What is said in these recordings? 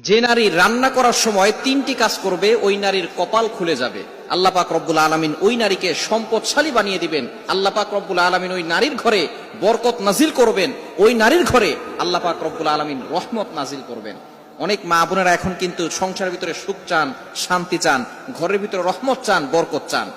যে নারী রান্না করার সময় তিনটি কাজ করবে ওই নারীর কপাল খুলে যাবে। আল্লাহ পাক রব্বুল আলামিন ওই নারীকে সম্পদশালী বানিয়ে দিবেন। আল্লাহ পাক রব্বুল আলামিন ওই নারীর ঘরে বরকত নাজিল করবেন। ওই নারীর ঘরে আল্লাহ পাক রব্বুল আলামিন রহমত নাজিল করবেন। অনেক মা বোনেরা এখন কিন্তু সংসারের ভিতরে সুখ চান, শান্তি চান, ঘরের ভিতরে রহমত চান, বরকত চান।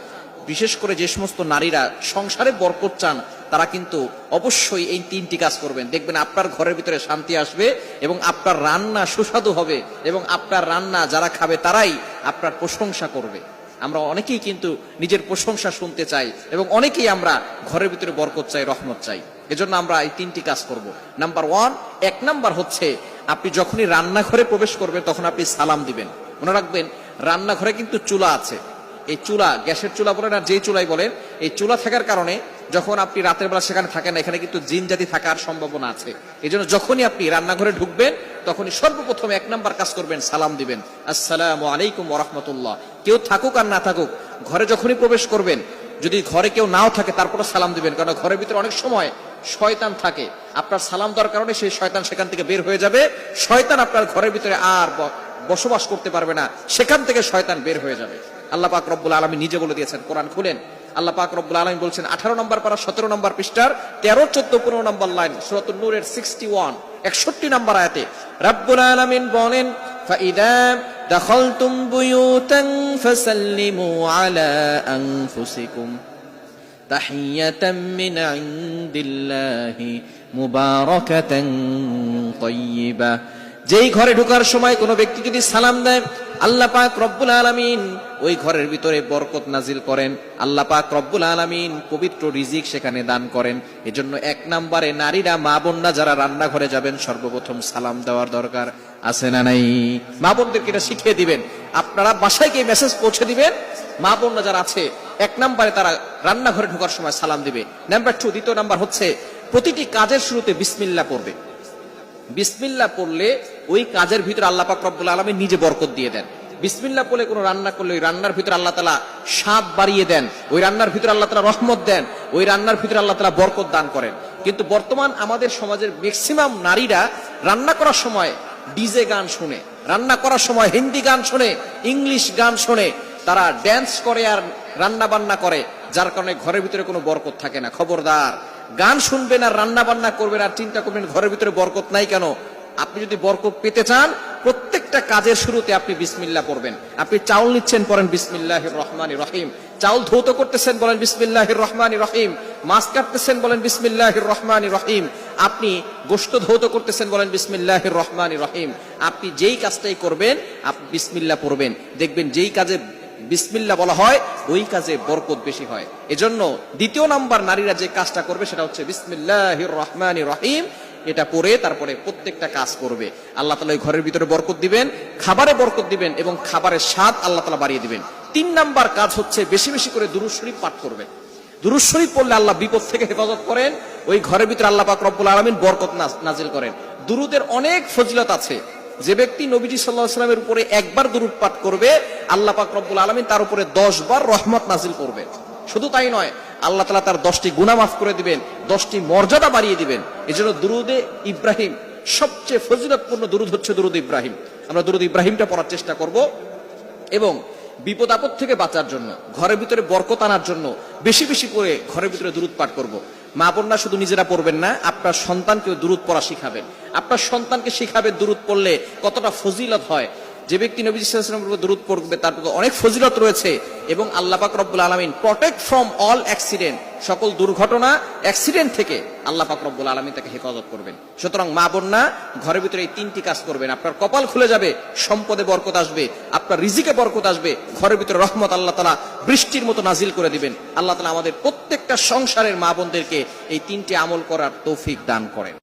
বিশেষ করে যে সমস্ত নারীরা সংসারে বরকত চান তারা কিন্তু অবশ্যই এই তিনটি কাজ করবেন। দেখবেন আপনার ঘরের ভিতরে শান্তি আসবে এবং আপনার রান্না সুস্বাদু হবে এবং আপনার রান্না যারা খাবে তারাই আপনার প্রশংসা করবে। আমরা অনেকেই কিন্তু নিজের প্রশংসা শুনতে চাই এবং অনেকেই আমরা ঘরের ভিতরে বরকত চাই, রহমত চাই। এজন্য আমরা এই তিনটি কাজ করব। নাম্বার 1, 1 নাম্বার হচ্ছে আপনি যখনই রান্নাঘরে প্রবেশ করবেন তখন আপনি সালাম দিবেন। মনে রাখবেন রান্নাঘরে কিন্তু চুলা আছে। এই চুলা, গ্যাসের চুলা বলেন আর যেই চুলাই বলেন, এই চুলা থাকার কারণে যখন আপনি রাতের বেলা সেখানে থাকেন না, এখানে কিন্তু জিন জাতি থাকার সম্ভাবনা আছে। এই জন্য যখনই আপনি রান্নাঘরে ঢুকবেন তখনই সর্বপ্রথম 1 নাম্বার কাজ করবেন, সালাম দিবেন, আসসালামু আলাইকুম ওয়া রাহমাতুল্লাহ। কেউ থাকুক আর না থাকুক, ঘরে যখনই প্রবেশ করবেন, যদি ঘরে কেউ নাও থাকে তারপরে সালাম দিবেন, কারণ ঘরের ভিতরে অনেক সময় শয়তান থাকে। আপনার সালাম দেওয়ার কারণে সেই শয়তান সেখান থেকে বের হয়ে যাবে। শয়তান আপনার ঘরের ভিতরে আর বসবাস করতে পারবে না, সেখান থেকে শয়তান বের হয়ে যাবে। আল্লাহ পাক রব্বুল আলামিন নিজে বলে দিয়েছেন, কোরআন খুলেন, আল্লাহ পাক রব্বুল আলামিন বলছেন 18 নম্বর পারা 17 নম্বর পৃষ্ঠার 13, 14, 15 নম্বর লাইন, সূরাতুন নূরের 61, 61 নম্বর আয়াতে রব্বুল আলামিন বলেন, ফাইদা দাখালতুম বুয়ুতান ফাসাল্লিমু আলা আনফুসিকুম তাহিয়াতাম মিন ইনদিল্লাহি মুবারাকাতান তাইয়্যিবা। যেই ঘরে ঢোকার সময় কোনো ব্যক্তি যদি সালাম দেয়, আল্লাহ পাক রব্বুল আলামিন ওই ঘরের ভিতরে বরকত নাজিল করেন। আল্লাহ পাক রব্বুল আলামিন পবিত্র রিজিক সেখানে দান করেন। এজন্য 1 নম্বরে নারীরা, মা বোনরা যারা রান্নাঘরে যাবেন সর্বপ্রথম সালাম দেওয়ার দরকার আছে না নাই? মা বোনদেরকে এটা শিখিয়ে দিবেন। আপনারা বাসায় গিয়ে মেসেজ পৌঁছে দিবেন, মা বোনরা যারা আছে 1 নম্বরে তারা রান্নাঘরে ঢোকার সময় সালাম দিবে। নাম্বার 2, দ্বিতীয় নাম্বার হচ্ছে প্রতিটি কাজের শুরুতে বিসমিল্লাহ পড়বে। বিসমিল্লাহ পড়লে ওই কাজের ভিতরে আল্লাহ পাক রব্বুল আলামিন নিজে বরকত দিয়ে দেন। বিসমিল্লাহ পড়লে কোনো রান্না করলে ওই রান্নার ভিতরে আল্লাহ তাআলা স্বাদ বাড়িয়ে দেন, ওই রান্নার ভিতরে আল্লাহ তাআলা রহমত দেন, ওই রান্নার ভিতরে আল্লাহ তাআলা বরকত দান করেন। কিন্তু বর্তমান আমাদের সমাজের ম্যাক্সিমাম নারীরা রান্না করার সময় ডিজে গান শুনে, রান্না করার সময় হিন্দি গান শুনে, ইংলিশ গান শুনে, তারা ড্যান্স করে আর রান্না বান্না করে, যার কারণে ঘরের ভিতরে কোনো বরকত থাকে না। খবরদার, গান শুনবেন আর রান্না বান্না করবেন আর চিন্তা করবেন ঘরের ভিতরে বরকত নাই কেন। আপনি যদি বরকত পেতে চান, প্রত্যেকটা কাজের শুরুতে আপনি বিসমিল্লাহ পড়বেন। আপনি চাউল নিচ্ছেন, পড়েন বিসমিল্লাহির রহমানির রহিম। চাউল ধৌত করতেছেন, বলেন বিসমিল্লাহির রহমানির রহিম। মাছ কাটতেছেন, বলেন বিসমিল্লাহির রহমানির রহিম। আপনি গোশত ধৌত করতেছেন, বলেন বিসমিল্লাহির রহমানির রহিম। আপনি যেই কাজটাই করবেন আপনি বিসমিল্লাহ পড়বেন, দেখবেন যেই কাজে বিসমিল্লাহ বলা হয় ওই কাজে বরকত বেশি হয়। এজন্য 2 নাম্বার নারীরা যে কাজটা করবে সেটা হচ্ছে বিসমিল্লাহির রহমানির রহিম। এটা পড়ে তারপরে প্রত্যেকটা কাজ করবে। আল্লাহ তাআলা ওই ঘরের ভিতরে বরকত দিবেন, খাবারে বরকত দিবেন এবং খাবারের স্বাদ আল্লাহ তাআলা বাড়িয়ে দিবেন। 3 নাম্বার কাজ হচ্ছে বেশি বেশি করে দুরূদ শরীফ পাঠ করবেন। দুরূদ শরীফ পড়লে আল্লাহ বিপদ থেকে হেফাজত করেন, ওই ঘরের ভিতরে আল্লাহ পাক রব্বুল আলামিন বরকত নাজিল করেন। দুরূদের অনেক ফজিলত আছে। যে ব্যক্তি নবীজি সাল্লাল্লাহু আলাইহি ওয়াসাল্লামের উপরে একবার দুরূদ পাঠ করবে, আল্লাহ পাক রব্বুল আলামিন তার উপরে 10 বার রহমত নাজিল করবে। শুধু তাই নয়, আল্লাহ তাআলা তার 10টি গুনাহ মাফ করে দিবেন, 10টি মর্যাদা বাড়িয়ে দিবেন। এজন্য দুরূদে ইব্রাহিম, সবচেয়ে ফজিলতপূর্ণ দুরূদ হচ্ছে দুরূদ ইব্রাহিম। আমরা দুরূদ ইব্রাহিমটা পড়ার চেষ্টা করব এবং বিপদ আপদ থেকে বাঁচার জন্য, ঘরের ভিতরে বরকত আনার জন্য বেশি বেশি করে ঘরের ভিতরে দুরূদ পাঠ করব। মা বোনরা শুধু নিজেরা পড়বেন না, আপনার সন্তানকেও দুরূদ পড়া শিখাবেন। আপনার সন্তানকে শিখাবেন দুরূদ পড়লে কতটা ফজিলত হয়। যে ব্যক্তি নবী সাল্লাল্লাহু আলাইহি ওয়াসাল্লামের উপর দুরূদ পড়বে তার প্রতি অনেক ফজিলত রয়েছে এবং আল্লাহ পাক রব্বুল আলামিন প্রটেক্ট ফ্রম অল অ্যাক্সিডেন্ট, সকল দুর্ঘটনা, অ্যাক্সিডেন্ট থেকে আল্লাহ পাক রব্বুল আলামিন তাকে হেফাজত করবেন। সুতরাং মা বোনরা ঘরের ভিতরে এই 3টি কাজ করবেন, আপনার কপাল খুলে যাবে, সম্পদে বরকত আসবে, আপনার রিজিকে বরকত আসবে, ঘরের ভিতরে রহমত আল্লাহ তাআলা বৃষ্টির মতো নাজিল করে দিবেন। আল্লাহ তাআলা আমাদের প্রত্যেকটা সংসারের মা বোনদেরকে এই 3টি আমল করার তৌফিক দান করেন।